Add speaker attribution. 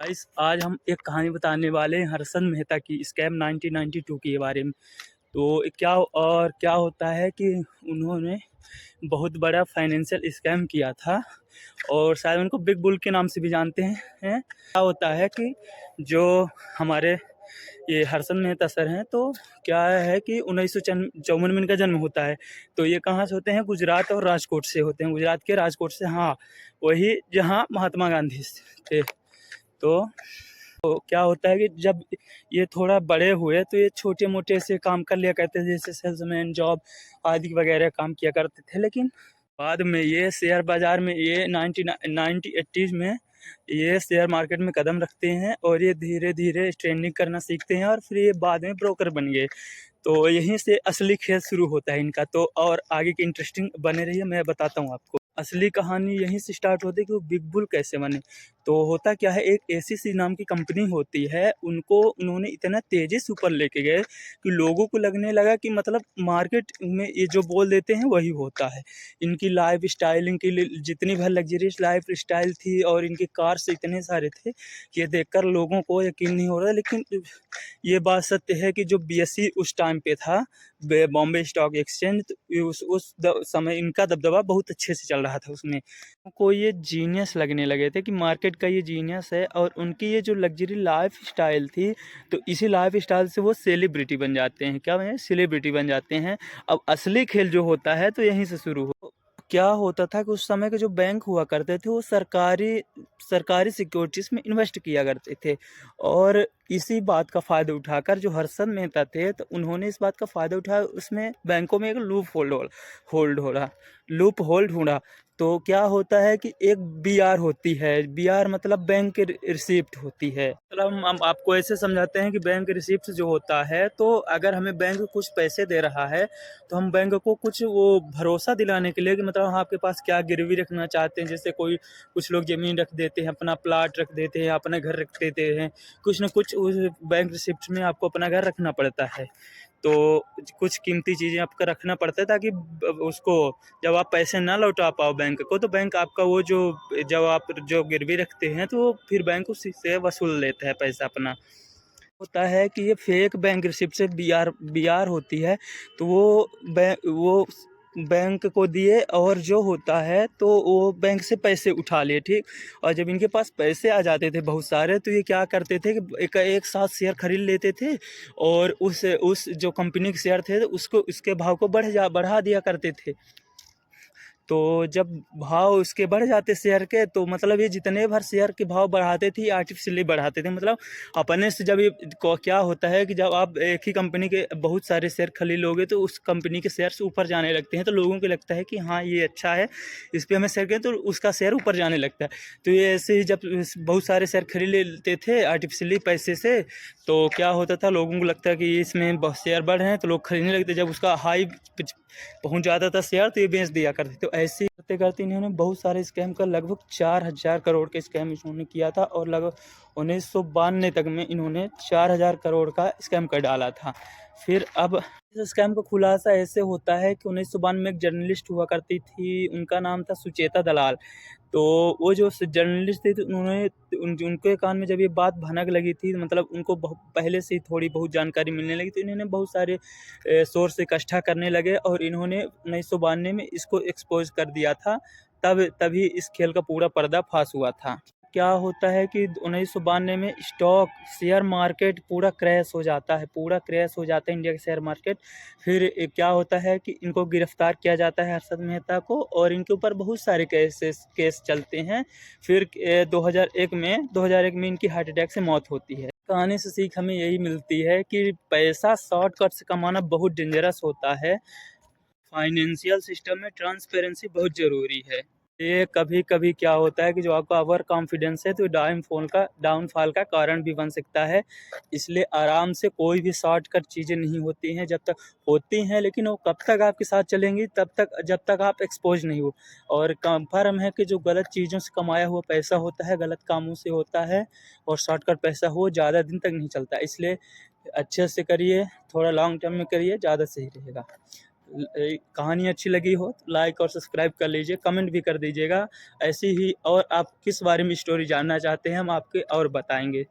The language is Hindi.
Speaker 1: गाइस आज हम एक कहानी बताने वाले हैं हर्षद मेहता की स्कैम 1992 के बारे में। तो क्या होता है कि उन्होंने बहुत बड़ा फाइनेंशियल स्कैम किया था और शायद उनको बिग बुल के नाम से भी जानते हैं। क्या होता है कि जो हमारे ये हर्षद मेहता सर हैं, तो क्या है कि 1954 में इनका जन्म होता है। तो ये कहाँ से होते हैं? गुजरात और राजकोट से होते हैं। गुजरात के राजकोट से, हाँ, वही जहाँ महात्मा गांधी थे। तो क्या होता है कि जब ये थोड़ा बड़े हुए तो ये छोटे मोटे से काम कर लिया करते थे, जैसे सेल्समैन जॉब आदि वगैरह काम किया करते थे। लेकिन बाद में ये शेयर बाजार में ये 1980s में ये शेयर मार्केट में कदम रखते हैं और ये धीरे धीरे ट्रेडिंग करना सीखते हैं और फिर ये बाद में ब्रोकर बन गए। तो यहीं से असली खेल शुरू होता है इनका। तो और आगे की इंटरेस्टिंग बने रहिए, मैं बताता हूँ आपको। असली कहानी यहीं से स्टार्ट होती है कि वो बिग बुल कैसे बने। तो होता क्या है, एक एसीसी नाम की कंपनी होती है, उनको उन्होंने इतना तेजी से ऊपर लेके गए कि लोगों को लगने लगा कि मतलब मार्केट में ये जो बोल देते हैं वही होता है। इनकी लाइफ स्टाइल, इनकी जितनी भी लग्जरियस लाइफ स्टाइल थी और इनके कार्स इतने सारे थे, ये देखकर लोगों को यकीन नहीं हो रहा। लेकिन ये बात सत्य है कि जो बीएसई उस टाइम पे था, बॉम्बे स्टॉक एक्सचेंज, तो समय इनका दबदबा बहुत अच्छे से चल रहा था। उसमें को ये जीनियस लगने लगे थे कि मार्केट का ये जीनियस है, और उनकी ये जो लग्जरी लाइफ स्टाइल थी, तो इसी लाइफ स्टाइल से वो सेलिब्रिटी बन जाते हैं। क्या है? सेलिब्रिटी बन जाते हैं। अब असली खेल जो होता है तो यहीं से शुरू हो। क्या होता था कि उस समय के जो बैंक हुआ करते थे वो सरकारी सरकारी सिक्योरिटीज में इन्वेस्ट किया करते थे, और इसी बात का फ़ायदा उठाकर जो हर्षद मेहता थे, तो उन्होंने इस बात का फ़ायदा उठाया। उसमें बैंकों में एक लूप होल ढूंढा। तो क्या होता है कि एक बीआर होती है। बीआर मतलब बैंक रिसिप्ट होती है। मतलब हम आपको ऐसे समझाते हैं कि बैंक रिसिप्ट जो होता है, तो अगर हमें बैंक कुछ पैसे दे रहा है तो हम बैंक को कुछ वो भरोसा दिलाने के लिए कि मतलब हम आपके पास क्या गिरवी रखना चाहते हैं। जैसे कुछ लोग ज़मीन रख देते हैं, अपना प्लाट रख देते हैं, अपना घर रख देते हैं। कुछ ना कुछ उस बैंक रिसिप्ट में आपको अपना घर रखना पड़ता है। तो कुछ कीमती चीज़ें आपका रखना पड़ता है, ताकि उसको जब आप पैसे ना लौटा पाओ बैंक को, तो बैंक आपका वो जो जब आप जो गिरवी रखते हैं, तो फिर बैंक उसी से वसूल लेता है पैसा अपना। होता है कि ये फेक बैंक रिसिप्ट से बीआर होती है, तो वो बैंक को दिए, और जो होता है तो वो बैंक से पैसे उठा लिए, ठीक। और जब इनके पास पैसे आ जाते थे बहुत सारे, तो ये क्या करते थे कि एक साथ शेयर खरीद लेते थे, और उस जो कंपनी के शेयर थे तो उसको उसके भाव को बढ़ा दिया करते थे। तो जब भाव उसके बढ़ जाते शेयर के, तो मतलब ये जितने भर शेयर के भाव बढ़ाते थे, आर्टिफिशियली बढ़ाते थे। मतलब अपने से जब ये क्या होता है कि जब आप एक ही कंपनी के बहुत सारे शेयर खरीद लोगे, तो उस कंपनी के शेयर ऊपर जाने लगते हैं, तो लोगों को लगता है कि हाँ ये अच्छा है, इस पर हमें शेयर करें, तो उसका शेयर ऊपर जाने लगता है। तो ये ऐसे ही जब बहुत सारे शेयर खरीद लेते थे आर्टिफिशियली पैसे से, तो क्या होता था, लोगों को लगता है कि इसमें बहुत शेयर बढ़ रहे हैं, तो लोग खरीदने लगते। जब उसका हाई पहुंच जाता था शेयर, तो ये बेच दिया करते। तो ऐसे करते करते इन्होंने बहुत सारे स्कैम कर लगभग 4,000 करोड़ के स्कैम इन्होंने किया था, और लगभग 1992 तक में इन्होंने 4,000 करोड़ का स्कैम कर डाला था। फिर अब इस स्कैम का खुलासा ऐसे होता है कि 1992 में एक जर्नलिस्ट हुआ करती थी, उनका नाम था सुचेता दलाल। तो वो जो जर्नलिस्ट थे, तो उनके कान में जब ये बात भनक लगी थी, मतलब उनको पहले से ही थोड़ी बहुत जानकारी मिलने लगी, तो इन्होंने बहुत सारे सोर्स इकट्ठा करने लगे, और इन्होंने 1992 में इसको एक्सपोज कर दिया था। तभी इस खेल का पूरा पर्दाफाश हुआ था। क्या होता है कि 1992 में स्टॉक शेयर मार्केट पूरा क्रैश हो जाता है, इंडिया का शेयर मार्केट। फिर क्या होता है कि इनको गिरफ्तार किया जाता है, हर्षद मेहता को, और इनके ऊपर बहुत सारे केस चलते हैं। फिर 2001 में इनकी हार्ट अटैक से मौत होती है। कहानी से सीख हमें यही मिलती है कि पैसा शॉर्टकट से कमाना बहुत डेंजरस होता है। फाइनेंशियल सिस्टम में ट्रांसपेरेंसी बहुत ज़रूरी है। ये कभी कभी क्या होता है कि जो आपका ओवर कॉन्फिडेंस है, तो डाउनफॉल का कारण भी बन सकता है। इसलिए आराम से, कोई भी शॉर्टकट चीज़ें नहीं होती हैं, जब तक होती हैं, लेकिन वो कब तक आपके साथ चलेंगी, जब तक आप एक्सपोज नहीं हो। और कन्फर्म है कि जो गलत चीज़ों से कमाया हुआ पैसा होता है, गलत कामों से होता है, और शॉर्टकट पैसा हो ज़्यादा दिन तक नहीं चलता। इसलिए अच्छे से करिए, थोड़ा लॉन्ग टर्म में करिए, ज़्यादा सही रहेगा। कहानी अच्छी लगी हो तो लाइक और सब्सक्राइब कर लीजिए, कमेंट भी कर दीजिएगा। ऐसी ही और आप किस बारे में स्टोरी जानना चाहते हैं हम आपके और बताएंगे।